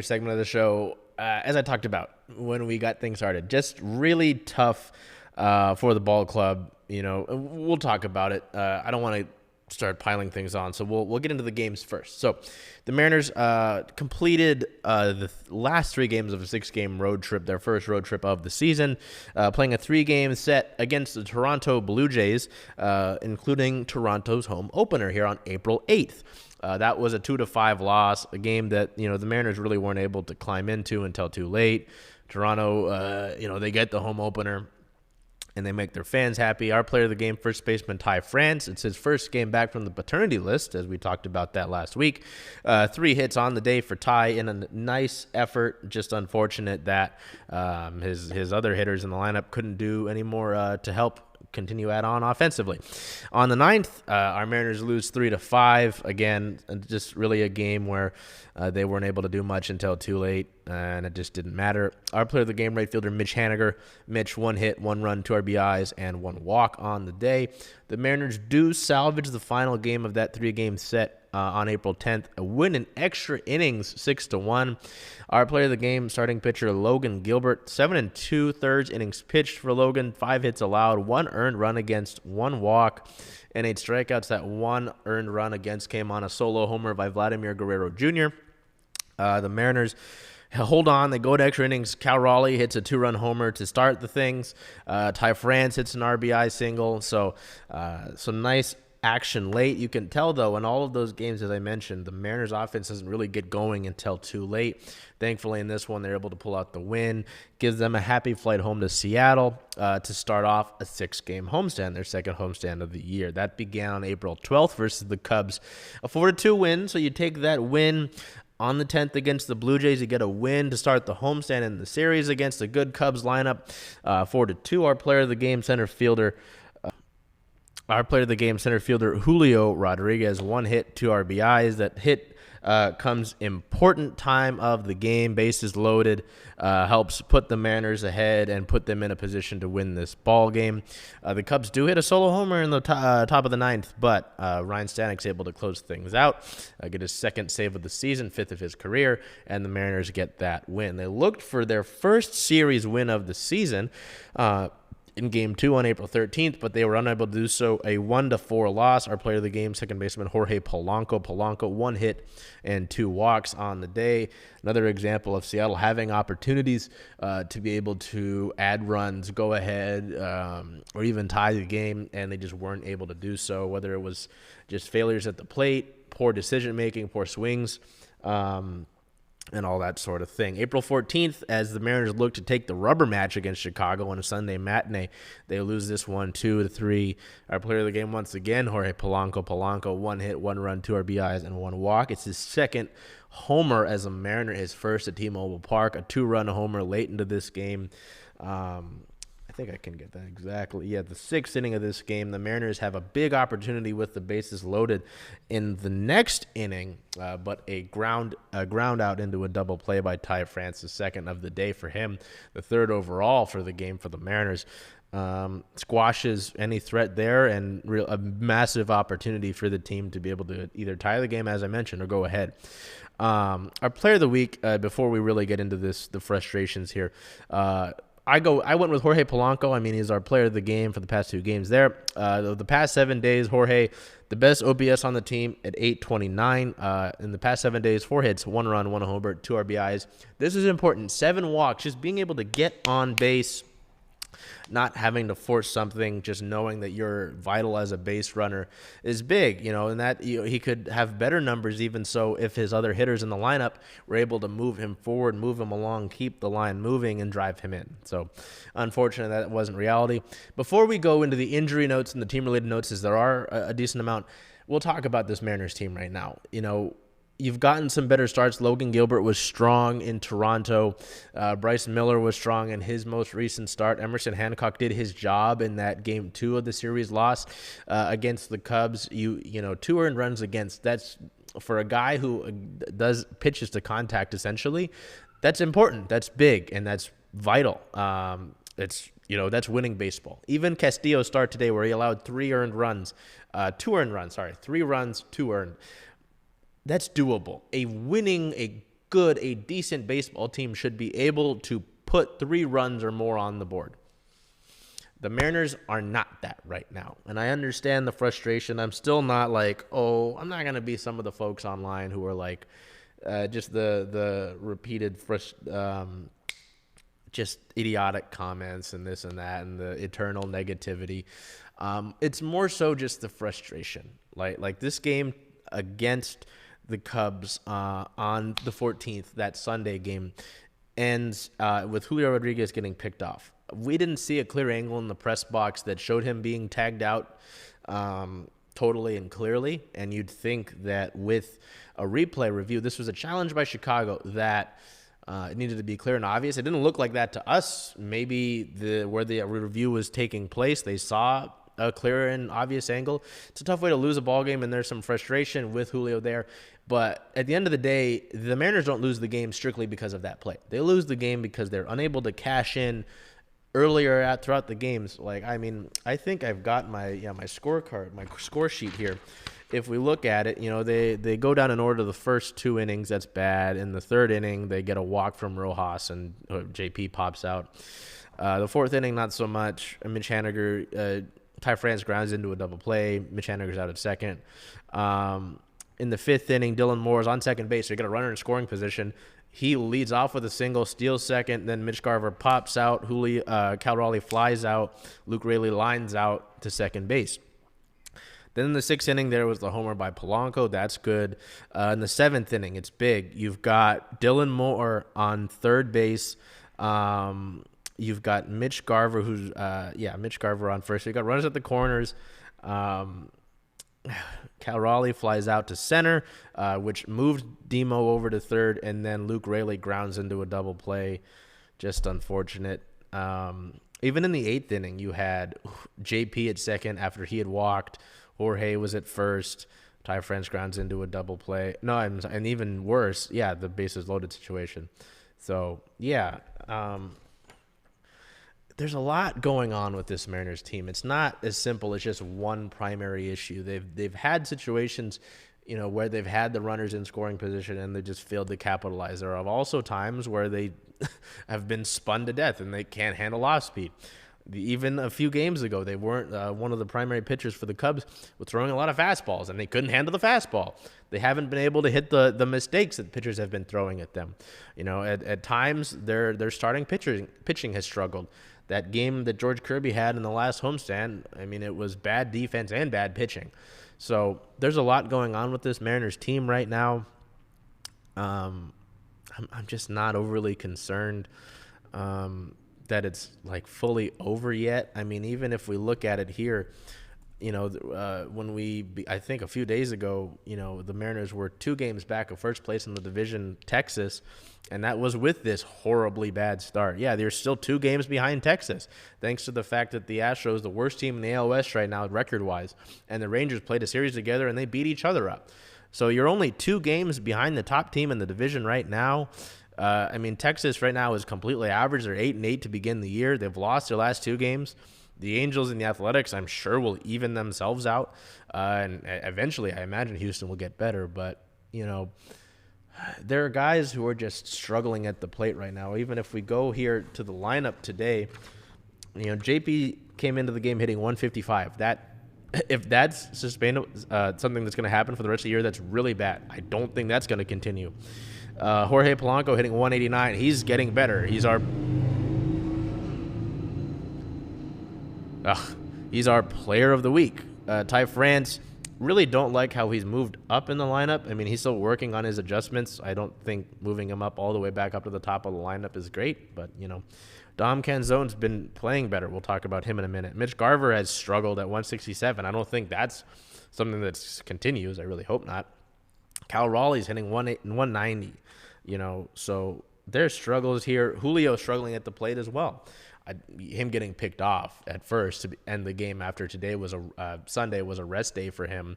Segment of the show, as I talked about when we got things started, just really tough for the ball club. We'll talk about it. I don't want to start piling things on, so we'll get into the games first. So, the Mariners completed the last 3 games of a 6-game road trip, their first road trip of the season, playing a 3-game set against the Toronto Blue Jays, including Toronto's home opener here on April 8th. That was a 2-5 loss, a game that, the Mariners really weren't able to climb into until too late. Toronto, they get the home opener and they make their fans happy. Our player of the game, first baseman Ty France. It's his first game back from the paternity list, as we talked about that last week. 3 hits on the day for Ty in a nice effort. Just unfortunate that his other hitters in the lineup couldn't do any more to help continue on offensively. On the 9th, our Mariners lose 3-5. Again, just really a game where they weren't able to do much until too late, and it just didn't matter. Our player of the game, right fielder Mitch Haniger. Mitch, 1 hit, 1 run, 2 RBIs, and 1 walk on the day. The Mariners do salvage the final game of that 3-game set on April 10th, a win in extra innings, 6-1. Our player of the game, starting pitcher Logan Gilbert, 7 2/3 innings pitched for Logan, 5 hits allowed, 1 earned run against, 1 walk, and 8 strikeouts. That 1 earned run against came on a solo homer by Vladimir Guerrero Jr. The Mariners hold on. They go to extra innings. Cal Raleigh hits a 2-run homer to start the things. Ty France hits an RBI single. So some nice action late. You can tell, though, in all of those games, as I mentioned, the Mariners offense doesn't really get going until too late. Thankfully, in this one, they're able to pull out the win. Gives them a happy flight home to Seattle to start off a 6-game homestand, their second homestand of the year. That began on April 12th versus the Cubs. A 4-2 win, so you take that win on the 10th against the Blue Jays. You get a win to start the homestand in the series against a good Cubs lineup. 4-2, our player of the game, center fielder Julio Rodriguez, 1 hit, 2 RBIs. That hit comes important time of the game, bases loaded, helps put the Mariners ahead and put them in a position to win this ball game. The Cubs do hit a solo homer in the top of the 9th, but Ryan Stanek's able to close things out, get his 2nd save of the season, 5th of his career, and the Mariners get that win. They looked for their first series win of the season in Game 2 on April 13th, but they were unable to do so. A 1-4 loss. Our player of the game, second baseman Jorge Polanco, 1 hit and 2 walks on the day. Another example of Seattle having opportunities to be able to add runs, go ahead, or even tie the game, and they just weren't able to do so, whether it was just failures at the plate, poor decision-making, poor swings, and all that sort of thing. April 14th, as the Mariners look to take the rubber match against Chicago on a Sunday matinee, they lose this one 2-3. Our player of the game, once again, Jorge Polanco, 1 hit, 1 run, 2 RBIs, and 1 walk. It's his 2nd homer as a Mariner, his first at T-Mobile Park, a 2-run homer late into this game. I think I can get that exactly. Yeah, the 6th inning of this game, the Mariners have a big opportunity with the bases loaded in the next inning, but a ground out into a double play by Ty France, the 2nd of the day for him, the 3rd overall for the game for the Mariners. Squashes any threat there, and a massive opportunity for the team to be able to either tie the game, as I mentioned, or go ahead. Our player of the week, before we really get into the frustrations here, I went with Jorge Polanco. I mean, he's our player of the game for the past 2 games there. The past 7 days, Jorge, the best OPS on the team at 829. In the past 7 days, 4 hits, 1 run, 1 homer, 2 RBIs. This is important. 7 walks, just being able to get on base, not having to force something, just knowing that you're vital as a base runner is big, and that he could have better numbers even so if his other hitters in the lineup were able to move him forward, move him along, keep the line moving, and drive him in. So unfortunately, that wasn't reality. Before we go into the injury notes and the team-related notes, as there are a decent amount, we'll talk about this Mariners team right now. You've gotten some better starts. Logan Gilbert was strong in Toronto. Bryce Miller was strong in his most recent start. Emerson Hancock did his job in that Game 2 of the series loss against the Cubs. 2 earned runs against. That's for a guy who does pitches to contact, essentially. That's important. That's big, and that's vital. That's winning baseball. Even Castillo's start today, where he allowed 2 earned runs, 3 runs, 2 earned. That's doable. A a decent baseball team should be able to put 3 runs or more on the board. The Mariners are not that right now. And I understand the frustration. I'm still not like, I'm not going to be some of the folks online who are like, just the repeated, just idiotic comments and this and that and the eternal negativity. It's more so just the frustration. Like this game against the Cubs on the 14th, that Sunday game, ends with Julio Rodriguez getting picked off. We didn't see a clear angle in the press box that showed him being tagged out totally and clearly. And you'd think that with a replay review, this was a challenge by Chicago that it needed to be clear and obvious. It didn't look like that to us. Maybe where the review was taking place, they saw a clear and obvious angle. It's a tough way to lose a ball game, and there's some frustration with Julio there. But at the end of the day, the Mariners don't lose the game strictly because of that play. They lose the game because they're unable to cash in earlier throughout the games. I think I've got my scorecard, my score sheet here. If we look at it, they go down in order the first 2 innings. That's bad. In the 3rd inning, they get a walk from Rojas, and JP pops out. The 4th inning, not so much. Mitch Haniger, Ty France grounds into a double play. Mitch Haniger's out at second. In the 5th inning, Dylan Moore's on second base. So you got a runner in scoring position. He leads off with a single, steals second. Then Mitch Garver pops out. Cal Raleigh flies out. Luke Raley lines out to second base. Then in the 6th inning, there was the homer by Polanco. That's good. In the 7th inning, it's big. You've got Dylan Moore on third base. You've got Mitch Garver, Mitch Garver on first. So you got runners at the corners. Cal Raleigh flies out to center, which moved Demo over to third, and then Luke Raley grounds into a double play. Just unfortunate. Even in the 8th inning, you had JP at second after he had walked. Jorge was at first. Ty France grounds into a double play. No, and even worse, the bases loaded situation. So, there's a lot going on with this Mariners team. It's not as simple as just one primary issue. They've had situations, where they've had the runners in scoring position and they just failed to capitalize. There are also times where they have been spun to death and they can't handle off speed. Even a few games ago, they weren't one of the primary pitchers for the Cubs were throwing a lot of fastballs, and they couldn't handle the fastball. They haven't been able to hit the mistakes that pitchers have been throwing at them. At times, their starting pitching has struggled. That game that George Kirby had in the last homestand, it was bad defense and bad pitching. So there's a lot going on with this Mariners team right now. I'm just not overly concerned that it's like fully over yet. Even if we look at it here, I think a few days ago, the Mariners were 2 games back of first place in the division, Texas, and that was with this horribly bad start. They're still 2 games behind Texas, thanks to the fact that the Astros, the worst team in the AL West right now, record-wise, and the Rangers played a series together and they beat each other up. So you're only 2 games behind the top team in the division right now. Texas right now is completely average. They're 8-8 to begin the year. They've lost their last 2 games. The Angels and the Athletics, I'm sure, will even themselves out. And eventually, I imagine Houston will get better. But, there are guys who are just struggling at the plate right now. Even if we go here to the lineup today, JP came into the game hitting 155. If that's sustainable, something that's going to happen for the rest of the year, that's really bad. I don't think that's going to continue. Jorge Polanco hitting 189. He's getting better. He's our player of the week. Ty France, really don't like how he's moved up in the lineup. He's still working on his adjustments. I don't think moving him up all the way back up to the top of the lineup is great, but, Dom Canzone's been playing better. We'll talk about him in a minute. Mitch Garver has struggled at 167. I don't think that's something that continues. I really hope not. Cal Raleigh's hitting 190, so there's struggles here. Julio struggling at the plate as well. Him getting picked off at first to end the game after today was Sunday was a rest day for him.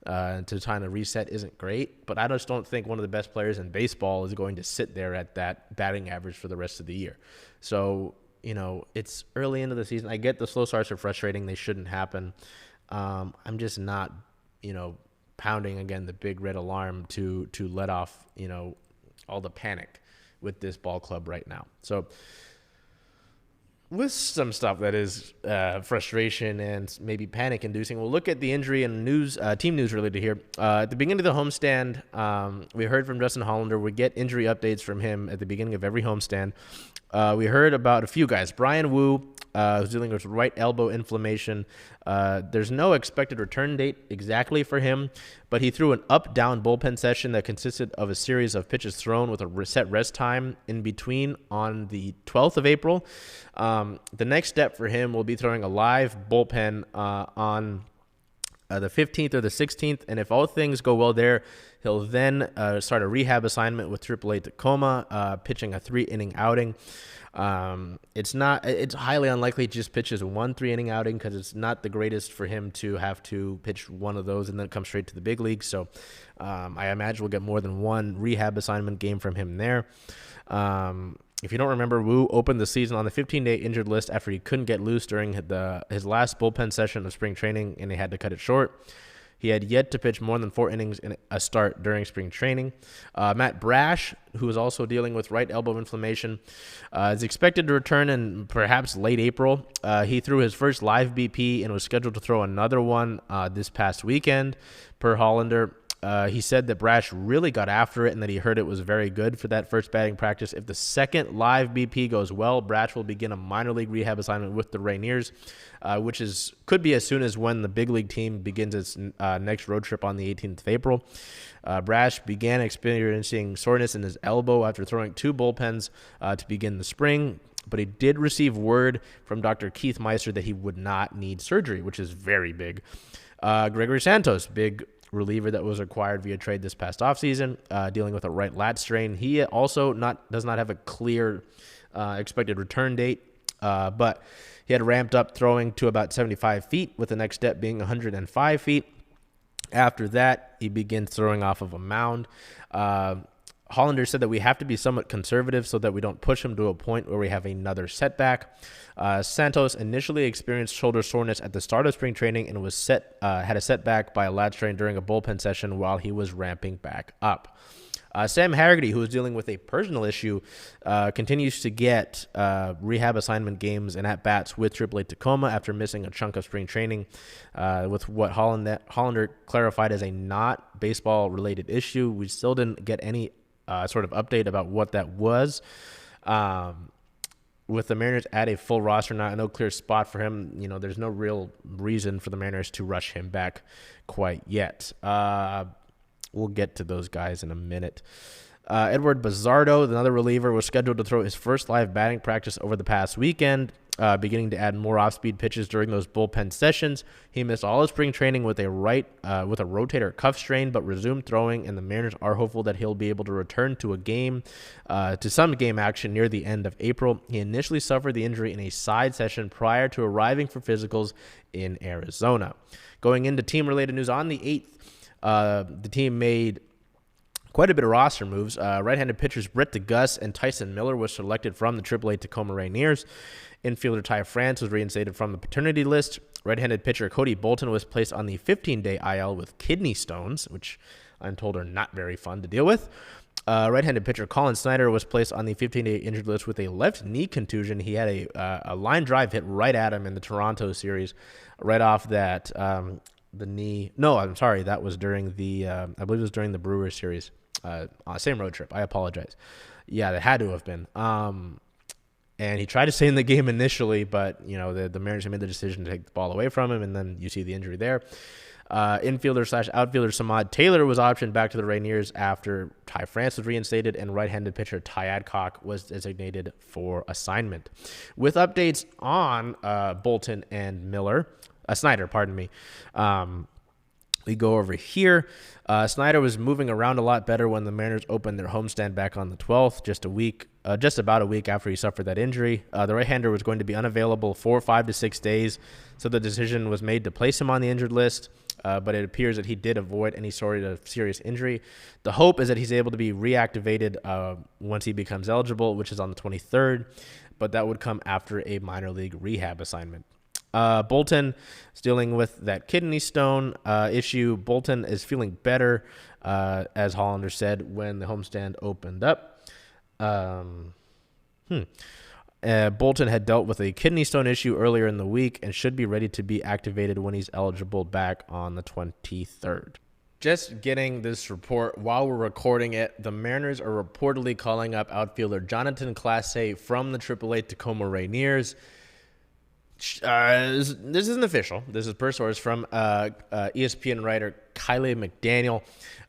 To kind of reset isn't great, but I just don't think one of the best players in baseball is going to sit there at that batting average for the rest of the year. So, it's early into the season. I get the slow starts are frustrating. They shouldn't happen. I'm just not, pounding again the big red alarm to let off, all the panic with this ball club right now. So with some stuff that is frustration and maybe panic inducing, we'll look at the injury and news, team news related here. At the beginning of the homestand, we heard from Justin Hollander. We get injury updates from him at the beginning of every homestand. We heard about a few guys. Brian Wu, who's dealing with right elbow inflammation. There's no expected return date exactly for him, but he threw an up-down bullpen session that consisted of a series of pitches thrown with a set rest time in between on the 12th of April. The next step for him will be throwing a live bullpen on the 15th or the 16th, and if all things go well there, he'll then start a rehab assignment with AAA Tacoma, pitching a 3-inning outing. It's highly unlikely he just pitches 1 3-inning outing because it's not the greatest for him to have to pitch one of those and then come straight to the big league. So I imagine we'll get more than one rehab assignment game from him there. If you don't remember, Wu opened the season on the 15-day injured list after he couldn't get loose during his last bullpen session of spring training, and they had to cut it short. He had yet to pitch more than 4 innings in a start during spring training. Matt Brash, who is also dealing with right elbow inflammation, is expected to return in perhaps late April. He threw his first live BP and was scheduled to throw another one this past weekend, per Hollander. He said that Brash really got after it and that he heard it was very good for that first batting practice. If the second live BP goes well, Brash will begin a minor league rehab assignment with the Rainiers, which could be as soon as when the big league team begins its next road trip on the 18th of April. Brash began experiencing soreness in his elbow after throwing 2 bullpens to begin the spring, but he did receive word from Dr. Keith Meister that he would not need surgery, which is very big. Gregory Santos, big reliever that was acquired via trade this past offseason, dealing with a right lat strain. He also does not have a clear expected return date, but he had ramped up throwing to about 75 feet, with the next step being 105 feet. After that, he begins throwing off of a mound. Hollander said that we have to be somewhat conservative so that we don't push him to a point where we have another setback. Santos initially experienced shoulder soreness at the start of spring training and had a setback by a lat strain during a bullpen session while he was ramping back up. Sam Haggerty, who is dealing with a personal issue, continues to get rehab assignment games and at-bats with AAA Tacoma after missing a chunk of spring training with what Hollander clarified as a not baseball-related issue. We still didn't get any sort of update about what that was. With the Mariners at a full roster, not no clear spot for him. There's no real reason for the Mariners to rush him back quite yet. We'll get to those guys in a minute. Edward Bazardo, another reliever, was scheduled to throw his first live batting practice over the past weekend, beginning to add more off-speed pitches during those bullpen sessions. He missed all of spring training with a rotator cuff strain, but resumed throwing, and the Mariners are hopeful that he'll be able to return to some game action near the end of April. He initially suffered the injury in a side session prior to arriving for physicals in Arizona. Going into team-related news, on the 8th, the team made quite a bit of roster moves. Right-handed pitchers Brett DeGus and Tyson Miller was selected from the AAA Tacoma Rainiers. Infielder Ty France was reinstated from the paternity list. Right-handed pitcher Cody Bolton was placed on the 15-day IL with kidney stones, which I'm told are not very fun to deal with. Right-handed pitcher Colin Snyder was placed on the 15-day injured list with a left knee contusion. He had a line drive hit right at him in the Toronto series, right off that the knee. No, I'm sorry. That was during I believe it was during the Brewers series. Same road trip. I apologize. Yeah, that had to have been. And he tried to stay in the game initially, but the Mariners made the decision to take the ball away from him, and then you see the injury there. Infielder/outfielder Samad Taylor was optioned back to the Rainiers after Ty France was reinstated, and right-handed pitcher Ty Adcock was designated for assignment. With updates on Bolton and Snyder, pardon me. We go over here. Snyder was moving around a lot better when the Mariners opened their homestand back on the 12th, just about a week after he suffered that injury. The right-hander was going to be unavailable for 5 to 6 days, so the decision was made to place him on the injured list, but it appears that he did avoid any sort of serious injury. The hope is that he's able to be reactivated once he becomes eligible, which is on the 23rd, but that would come after a minor league rehab assignment. Bolton is dealing with that kidney stone issue. Bolton is feeling better as Hollander said when the homestand opened up. Bolton had dealt with a kidney stone issue earlier in the week and should be ready to be activated when he's eligible back on the 23rd. Just getting this report while we're recording it, the Mariners are reportedly calling up outfielder Jonathan Clase from the AAA Tacoma Rainiers. This isn't official. This is per source from ESPN writer Kylie McDaniel.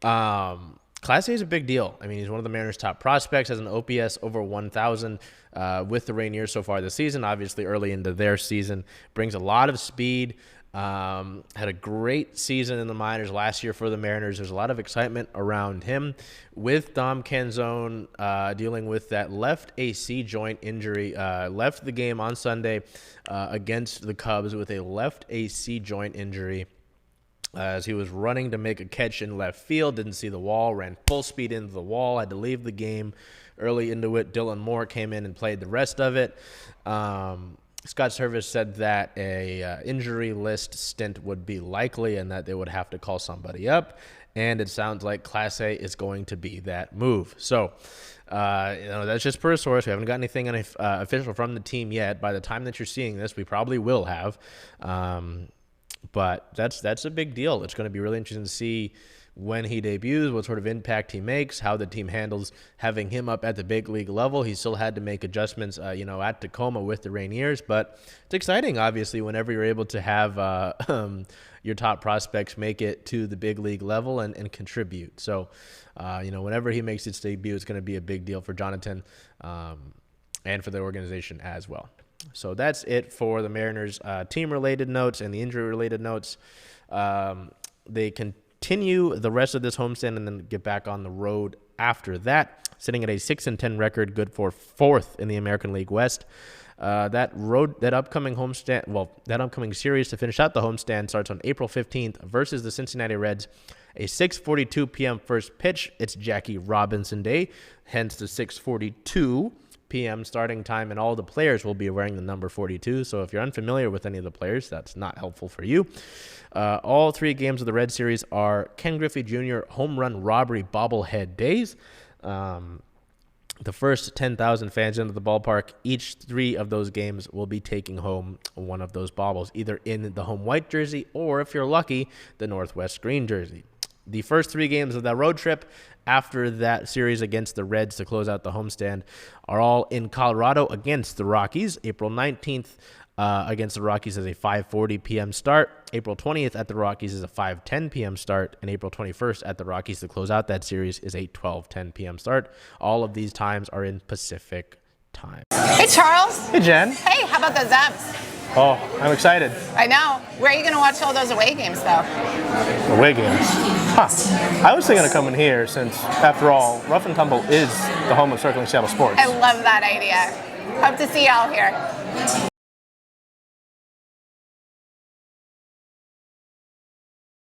Clase is a big deal. I mean, he's one of the Mariners' top prospects, has an OPS over 1,000 with the Rainiers so far this season, obviously early into their season. Brings a lot of speed. Had a great season in the minors last year for the Mariners. There's a lot of excitement around him with Dom Canzone dealing with that left AC joint injury. Left the game on Sunday against the Cubs with a left AC joint injury as he was running to make a catch in left field. Didn't see the wall, ran full speed into the wall, had to leave the game early into it. Dylan Moore came in and played the rest of it. Scott Service said that a injury list stint would be likely and that they would have to call somebody up. And it sounds like Clase is going to be that move. So, that's just per source. We haven't got anything official from the team yet. By the time that you're seeing this, we probably will have. But that's a big deal. It's going to be really interesting to see when he debuts, what sort of impact he makes, how the team handles having him up at the big league level. He still had to make adjustments, at Tacoma with the Rainiers, but it's exciting, obviously, whenever you're able to have your top prospects make it to the big league level and contribute. So, whenever he makes his debut, it's going to be a big deal for Jonathan and for the organization as well. So that's it for the Mariners team-related notes and the injury-related notes. They continue the rest of this homestand and then get back on the road after that, sitting at a 6-10 record, good for 4th in the American League West. That upcoming series to finish out the homestand starts on April 15th versus the Cincinnati Reds. A 6:42 p.m. first pitch. It's Jackie Robinson Day, hence the 6:42 p.m. starting time, and all the players will be wearing the number 42. So if you're unfamiliar with any of the players, that's not helpful for you. All 3 games of the Red Series are Ken Griffey Jr. home run robbery bobblehead days. The first 10,000 fans into the ballpark, each 3 of those games will be taking home one of those baubles, either in the home white jersey or, if you're lucky, the Northwest green jersey. The first 3 games of that road trip after that series against the Reds to close out the homestand are all in Colorado against the Rockies. April 19th against the Rockies is a 5:40 p.m. start. April 20th at the Rockies is a 5:10 p.m. start. And April 21st at the Rockies to close out that series is a 12:10 p.m. start. All of these times are in Pacific time. Hey, Charles. Hey, Jen. Hey, how about those M's? Oh, I'm excited. I know. Where are you going to watch all those away games, though? Away games. I was thinking of coming here since, after all, Rough and Tumble is the home of Circling Seattle Sports. I love that idea. Hope to see y'all here.